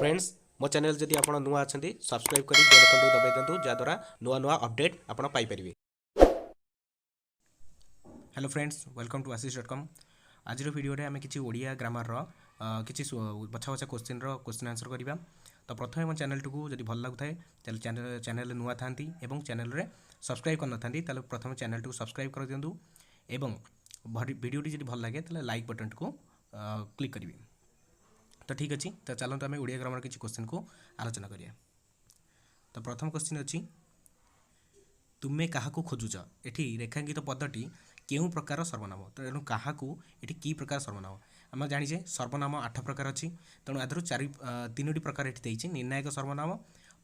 Friends मो channel जदि आप नुआ अच्छा सब्सक्राइब कर बेल आइकन दबाई दिंतु जहाँद्वारा नुआ नुआ अपडेट आप पाइपर। Hello friends welcome to Ashish dot com. आज वीडियो आम किसी ओडिया ग्रामर किसी बछा बछा क्वेश्चन आंसर करवा। तो प्रथम मो चैनल को जब भल लगुए चैनल नुआ था चैनल रे सब्सक्राइब करना था प्रथम चैनल को सब्सक्राइब कर दिंतु एवं वीडियो जब भल लगे तो लाइक बटन को क्लिक करेंगे। तो ठीक अच्छे तो चलते आम ओडिया ग्रामर किसी क्वेश्चन को आलोचना करिया। तो प्रथम क्वेश्चन अच्छी तुमे क्या खोजुच एठी रेखांकित पदटी केउ प्रकार सर्वनाम। तो तेणु क्या ये कि प्रकार सर्वनाम आम जाचे सर्वनाम 8 प्रकार अच्छी तेणु आधर 3टी प्रकार ये निर्णायक सर्वनाम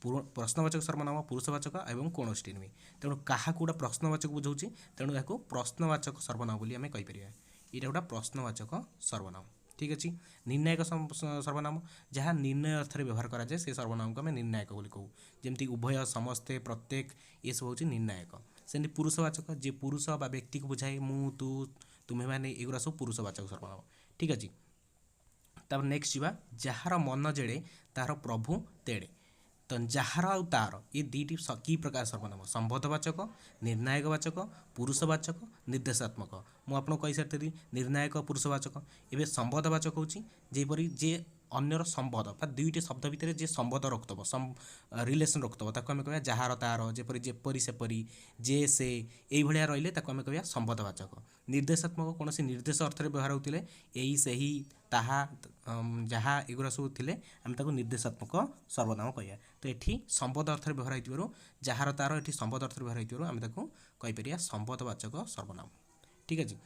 प्रश्नवाचक सर्वनाम पुरुषवाचक और कौनसी नुहे। तेणु क्या गोटा प्रश्नवाचक बुझाऊँगी तेणु यह प्रश्नवाचक सर्वनाम बोली आम कहीपर। यहाँ गोटा प्रश्नवाचक सर्वनाम ठीक अच्छे। निर्णायक सर्वनाम जहाँ निर्णय अर्थ में व्यवहार कराए से सर्वनाम को आम निर्णायक बोली कहूँ जमती उभय समस्ते प्रत्येक ये सब हूँ निर्णायक। सेमती पुरुषवाचक जे पुरुष बा व्यक्ति को बुझाए मु तू तुम्हें मैंने एगुरा सब पुरुषवाचक सर्वनाम ठीक अच्छे। तब नेक्स्ट जा जार मन जेड़े तार प्रभु तेड़े। तो जार आ तार ये दुईटी कि प्रकार सर्वनाम संबोधवाचक निर्णायकवाचक पुरुषवाचक निर्देशात्मक मुझे कही सारी निर्णायक पुरुषवाचक। एवं संबोधवाचक हूँ जेपरी जे अन्यर संबोध बा दुईटी शब्द भितर जे संबोध रखुव रिलेसन रखुव ताको आम कह जार तार जेपरी जेपरी सेपरी जे से ये रही आम कह संबोधवाचक। निर्देशात्मक कौन निर्देश अर्थ में व्यवहार होते यही से ही ताहा जहाँ एगुरा सब थे आम निर्देशात्मक सर्वनाम कह। तो ये संबोध अर्थ में व्यवहार हो जार तार ये संबोध अर्थ में व्यवहार हो आम कहीपर संबोधवाचक सर्वनाम ठीक अच्छे।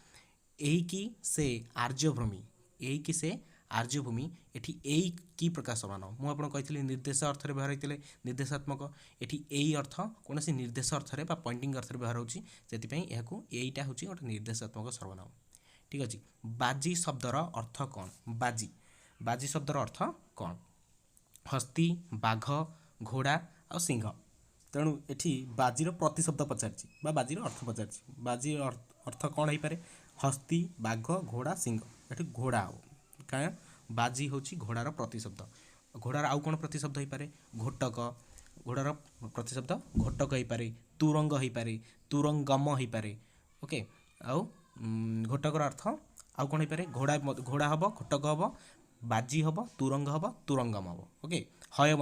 यही कि से आर्यभूमि यही कि से आर्यभूमि एठी यही कि प्रकार सर्वनाम मुझे कही निर्देश अर्थ में व्यवहार होते निर्देशात्मक एठी यही अर्थ कौन निर्देश अर्थ में पॉइंटिंग अर्थ में व्यवहार होटा हूँ गोटे निर्देशात्मक सर्वनाम ठीक अच्छे। बाजी शब्दर अर्थ कौन बाजी बाजी शब्दर अर्थ कौन हस्ती बाघ घोड़ा और सिंह। तेणु ये बाजीर प्रतिशब्द पचार बाजीर अर्थ पचार बाजी अर्थ कौन हो पारे हस्ती बाघ घोड़ा सिंह ये घोड़ा हो क्या बाजी हूँ घोड़ार प्रतिशब्द। घोड़ार आउ कौन प्रतिशब्द हो पारे घोटक घोड़ार प्रतिशब्द घोटक हो पारे तुरंग हो पारे तुरंगम हो पारे ओके। आउ घोटकर अर्थ आउ कौन हो पारे घोड़ा घोड़ा हम घोटक हम बाजी हम तुरंग हम तुरंगम हम ओके। हय हम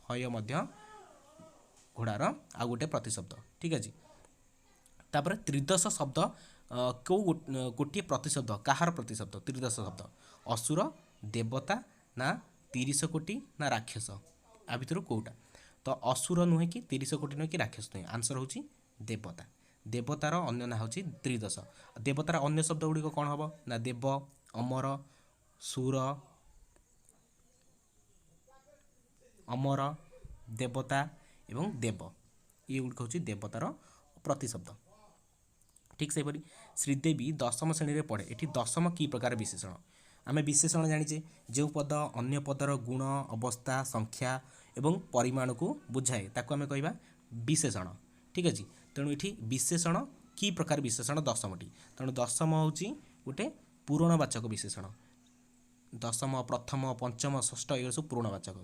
हय घोड़ार आउ गोटे प्रतिशब्द ठीक अच्छे। तापर त्रिदश शब्द कौ गोटे प्रतिशब्द कहार प्रतिशब्द त्रिदश शब्द असुर देवता ना 30 कोटी ना राक्षस आ भितर कौटा। तो असुर नुहे कि 30 कोटी नुहे कि राक्षस नुहे आंसर हूँ देवता। देवतार अन्य ना हूँ त्रिदश। देवतार अन्य शब्द गुड़िक कौन हम ना देव अमर सुर अमर देवता एवं देव ये गुड़िक हूँ देवतार प्रतिशब्द ठीक से परी। श्रीदेवी दशम श्रेणी में पढ़े ये दशम कि प्रकार विशेषण आम विशेषण जाचे जो पद अन्य पदर गुण अवस्था संख्या एवं परिमाण को बुझाए ताको आम कह विशेषण ठीक अच्छे। तेणु ये विशेषण कि प्रकार विशेषण दशमटी तेणु दशम हूँ गोटे पूरणवाचक विशेषण दशम प्रथम पंचम षष्ठ ये सब पूरणवाचक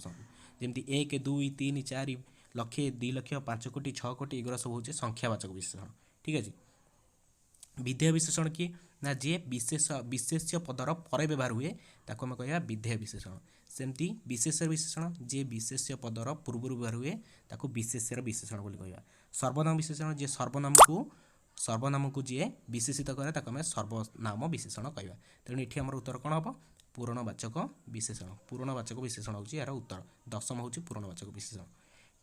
जमी 1 2 3 4 लक्षे 2 लक्ष 5 कोटी 6 कोटी एगुरा सब हूँ संख्यावाचक विशेषण ठीक अच्छे। विधेय विशेषण किए ना जे विशेष्य पदर पर व्यवहार हुए ताको आम कह विधेय विशेषण। सेमती विशेष विशेषण जे विशेष्य पदर पूर्व व्यवहार हुए ताको विशेष्यर विशेषण बोली कह। सर्वनाम विशेषण जे सर्वनाम को जी विशेषित करे ताको आम सर्वनाम विशेषण कह। तेणु ये आम उत्तर कौन हम पूरणवाचक विशेषण पूरणवाचक विशेषण हूँ यार उत्तर दशम हूँ पूरणवाचक विशेषण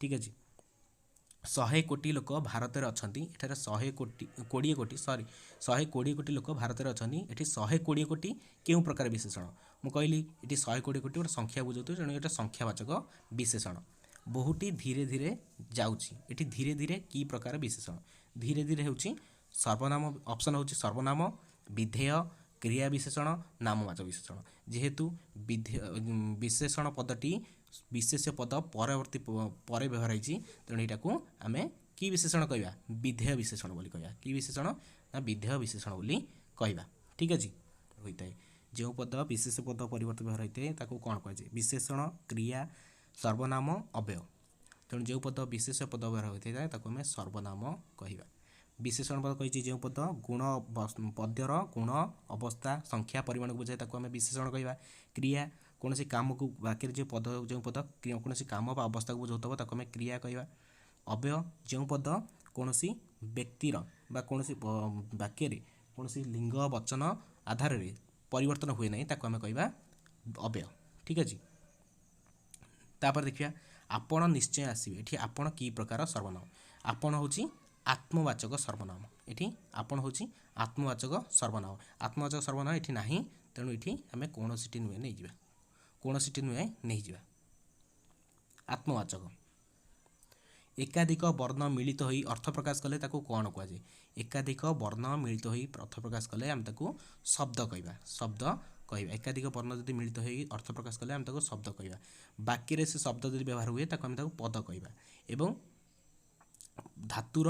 ठीक अच्छे। 100 कोटी लोक भारत में अच्छा एठार 100 कोटी लोक भारत में अच्छा ये 120 कोटी क्यों प्रकार विशेषण मुझे कहली ये 120 कोटी गोटे संख्या बुझे तेणु ये संख्यावाचक विशेषण। बहुटी धीरे धीरे जाऊँगी धीरे धीरे कि प्रकार विशेषण धीरे धीरे हूँ सर्वनाम ऑप्शन हूँ सर्वनाम विधेय क्रिया विशेषण नामवाचक विशेषण जेहेतु विशेषण पदटी विशेष पद परवर्ती पर व्यवहार होती तेणु यहाँ आम कि विशेषण कहवा विधेय विशेषण बोली कहवा कि विशेषण ना विधेय विशेषण बोली कहवा ठीक अच्छे होता है। जो पद विशेष पद परिवर्तित व्यवहार होता है ताको कौन कहुए विशेषण क्रिया सर्वनाम अव्यय तेणु जो पद विशेष पद व्यवहार होता है ताको आम सर्वनाम कहवा विशेषण पद कही जो पद गुण पद्यर गुण अवस्था संख्या परिमाण को बुझाए ताको आम विशेषण कहवा क्रिया कौन काम को वाक्य जो पद जो पद कौन काम अवस्था को बुझाता ताको आम क्रिया कहवा अव्यय जो पद कौन व्यक्तिर बा कौन वाक्य कौन लिंग वचन आधार रे परिवर्तन हुए ना ताको आम कहवा अव्यय ठीक अच्छे तापर देखिए आपण निश्चय आसवे ये आपण कि प्रकार सर्वनाम आपण हूँ आत्मवाचक सर्वनाम ये आपण हूँ आत्मवाचक सर्वनाम ये ना तेणु ये आम कौन सी नुहे नहीं जा कौन सी नुहे नहीं जा आत्मवाचक एकाधिक वर्ण मिलित हो अर्थ प्रकाश कले ताको कौन कहुए एकाधिक वर्ण मिलित हो अर्थ प्रकाश कले आम ताको शब्द कहवा एकाधिक वर्ण जब मिलित हो अर्थ प्रकाश कले आम ताको शब्द कहवा वाक्य से शब्द जब व्यवहार हुए ताको आम ताको पद कहवा एवं धातुर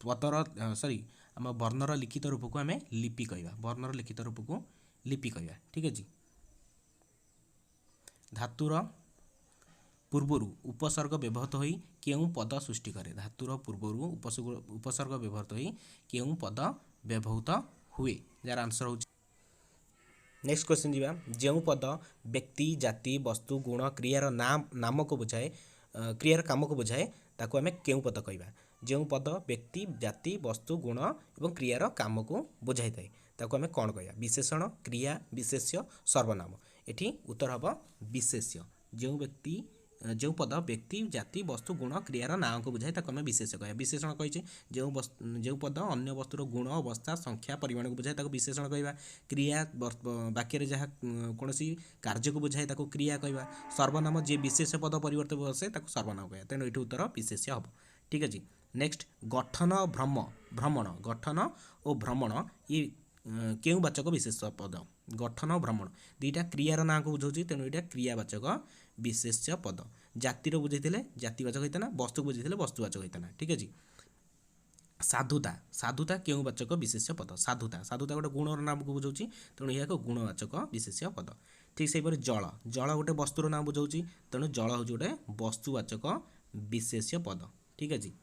पदर सॉरी आम वर्णर लिखित रूप को आम लिपि कहवा वर्णर लिखित रूप को लिपि कहवा ठीक है धातुर पूर्वर उपसर्ग व्यवहृत हो क्यों पद सृष्टि करे धातुर पूर्वर उपसर्ग व्यवहृत हो क्यों पद व्यवहृत हुए जार आंसर हो नेक्स्ट क्वेश्चन जीवा जो पद व्यक्ति जाति वस्तु गुण क्रियार नाम को बुझाए क्रियार काम को बुझाए ताको आम क्यों पद कहवा जो पद व्यक्ति जाति वस्तु गुण और क्रियार काम को बुझाई थाए ताको आम कौन कहवा विशेषण क्रिया विशेष्य सर्वनाम एठी उत्तर हम विशेष्य जो व्यक्ति जो पद व्यक्ति जाति वस्तु गुण क्रियार नाम को बुझाए ताको आम विशेष्य कहवा विशेषण कही जो पद अन्य वस्तुर गुण अवस्था संख्या परिमाण को बुझाए ताको विशेषण कहवा क्रिया वाक्य जहाँ कौन कार्य को बुझाए ताको क्रिया कहवा सर्वनाम जे विशेष पद परिवर्तन बसे ताको सर्वनाम कहवा तेणु ये उत्तर विशेष्य हम ठीक अच्छे नेक्स्ट गठन भ्रमण गठन और भ्रमण ये क्यों वाचक विशेष पद गठन भ्रमण दुईटा क्रियार ना को बुझाऊँ तेणु यहाँ क्रियावाचक विशेष्य पद जातिर बुझे जातिवाचक होता वस्तु बुझे वस्तुवाचक होता ठीक अच्छे साधुता क्यों वाचक विशेष्य पद साधुता गोटे गुणर नाम को बुझाऊँ तेणु यह एक गुणवाचक विशेष्य पद ठीक से जल गोटे वस्तुर नाम बुझाऊँ तेणु जल हूँ गोटे वस्तुवाचक विशेष्य पद ठीक अच्छे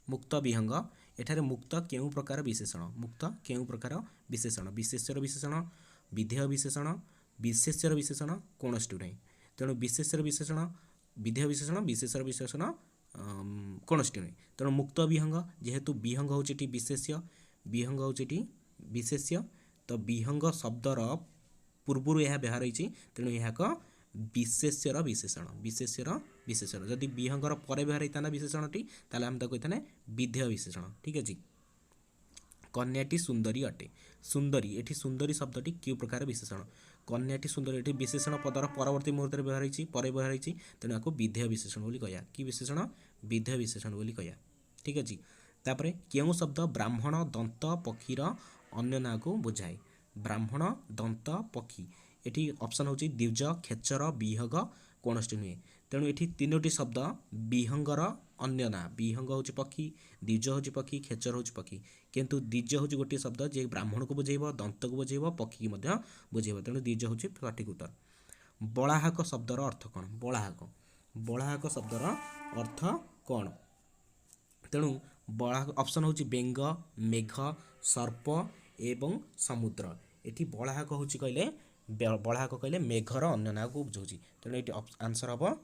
मुक्त विहंग एठारे मुक्त क्यों प्रकार विशेषण विशेष्यर विशेषण विधेय विशेषण विशेष्यर विशेषण कौन ना तेणु विशेष्यर विशेषण विधेय विशेषण विशेष्यर विशेषण कौन ना तेणु मुक्त विहंग जेहेतु विहंग हूँ विशेष्य विहंग हूँ विशेष्य तो विहंग शब्दर पूर्वर यह व्यवहार होती तेणु यह एक विशेष्यर विशेषण जदि विहंगर पर व्यवहार होता विशेषणटी ताले आम ताको कहते विधेय विशेषण ठीक अच्छे कन्याटी सुंदरी अटे सुंदरी ये सुंदरी शब्दटी क्यों प्रकार विशेषण कन्याटी सुंदरी ये विशेषण पदर परवर्ती मुहूर्त व्यवहार होती पर व्यवहार होती तेणु आपको विधेय विशेषण बोली कहया कि विशेषण विधेय विशेषण बोली कहया ठीक अच्छे तापर क्यों शब्द ब्राह्मण दंत पक्षीर अन्य ना को बुझाए ब्राह्मण दंत पक्षी ये ऑप्शन हूँ द्विज खेचर विहंग कौन नुहे तेणु ये तीनोटी शब्द विहंगर अन्य ना विहंग हूँ पक्षी द्विज हूँ पक्षी खेचर हूँ पक्षी किंतु द्विज हूँ गोटे शब्द जे ब्राह्मण को बुझेब दंत को बुझेब पक्षी की बुझेब तेणु द्विज हूँ सठिक उत्तर बलाहक शब्दर अर्थ कौन बलाहक शब्दर अर्थ कौन तेणु बलाहक ऑप्शन हूँ बेंग मेघ सर्प एवं समुद्र ये बलाहक हूँ कहले बलाहक कहले मेघर अन्य ना को बुझाऊँ तेणु ये आंसर हम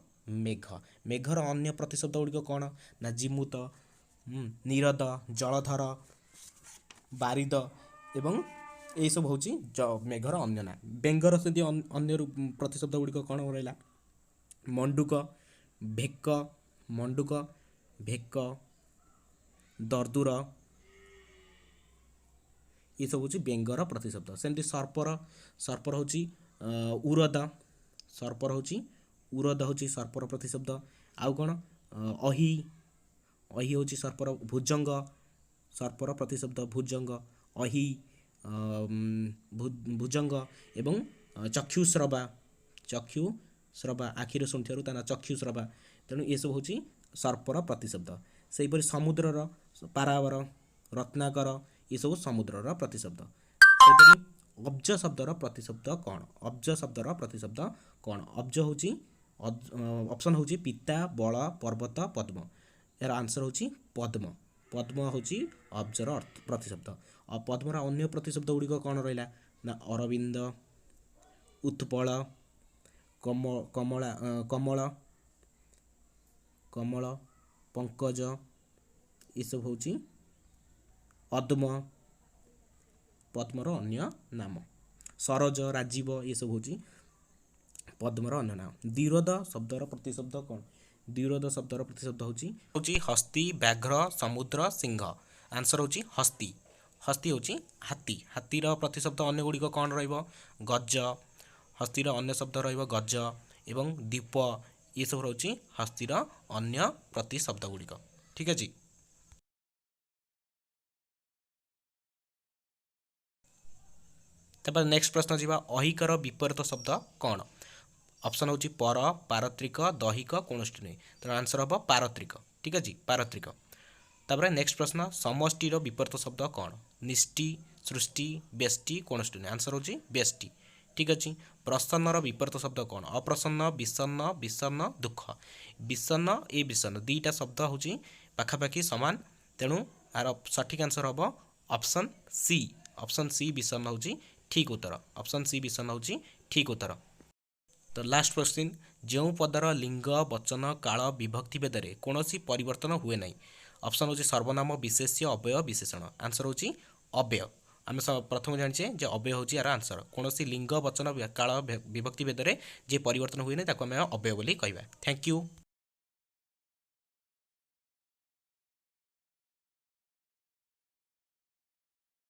मेघर अन्य प्रतिशब्द गुड़िक कौन ना जिमुत निरद जलधर बारिद एवं यह सब हूँ मेघर अन्य ना बेंगर से अन्य प्रतिशब्द गुड़िक कौन रहा मंडुक भेक दर्दुर ये सब हूँ बेंगर प्रतिशब्द सेमती सर्पर हूँ उरद सर्पर हूँ उरद हूँ सर्पर प्रतिशब्द आउ कौन अहि हूँ सर्पर भुजंग सर्पर प्रतिशब्द भुजंग अहि भुजंग एवं चक्षुश्रवा आखिर शुणुर ता चक्षुश्रवा तेणु ये सब हूँ सर्पर प्रतिशब्द से समुद्रर पारावर रत्नाकर ये सब समुद्रर प्रतिशब्द। सेपरि अब्ज शब्दर प्रतिशब्द कौन? अब्ज शब्दर प्रतिशब्द कौन? अब्ज होची ऑप्शन होची पिता, बल, पर्वत, पद्म। यार आंसर होची पद्म। पद्म होची अब्जर प्रतिशब्द। और पद्मर अन्य प्रतिशब्द गुड़िक कौन रहा ना अरविंद, उत्पल, कमला, कमल, कमल, पंकज ये सब होची अद्म पद्मर अन्य नाम। सरोज, राजीव ये सब होची पद्मर अन्य नाम। द्विरोध शब्दर प्रतिशब्द कौन? द्विरोध शब्दर प्रतिशब्द होची हस्ती, व्याघ्र, समुद्र, सिंह। आंसर होची हस्ती। हस्ती होची हाथी। हाथीर प्रतिशब्द अन्य गुड़िक कौन रहिबो? गज। हस्तीर अन्य शब्द रहिबो गज एवं दीप। ये सब होची हस्तीर अन्य प्रतिशब्द गुड़िक। ठीक है जी। नेक्स्ट प्रश्न जी अहिकर विपरीत शब्द कौन? ऑप्शन होची पर, पारत्रिक, दैहिक, कौनष्टि नहीं। तो आंसर हम पारत्रिक। ठीक है जी, पारत्रिक। नेक्स्ट प्रश्न समष्टिर विपरीत शब्द कौन? निष्टि, सृष्टि, बेष्टि, कौनष्टि नहीं। आंसर होची बेष्टि। ठीक अच्छे। प्रसन्नर विपरीत शब्द कौन? अप्रसन्न, विषन्न, विषन्न, दुख। विषन्न ए विषन्न दुईटा शब्द होची पाखापाखि समान, तेणु यार सठिक आंसर हम ऑप्शन सी। ऑप्शन सी विषन्न होची ठीक उत्तर। ऑप्शन सी विषन्न होची ठीक उत्तर। तो लास्ट क्वेश्चन जो पदर लिंग, वचन, काल, विभक्ति भेदरे कौन परिवर्तन हुए ना। ऑप्शन होची सर्वनाम, विशेष्य, अव्यय, विशेषण। आंसर होची अव्यय। आम प्रथम जाने जे अव्यय होची यार आंसर। कौन लिंग, वचन, काल, विभक्ति भेदरे जे परिवर्तन हुए ना ताको आम अव्यय बोली कहबा। Thank you.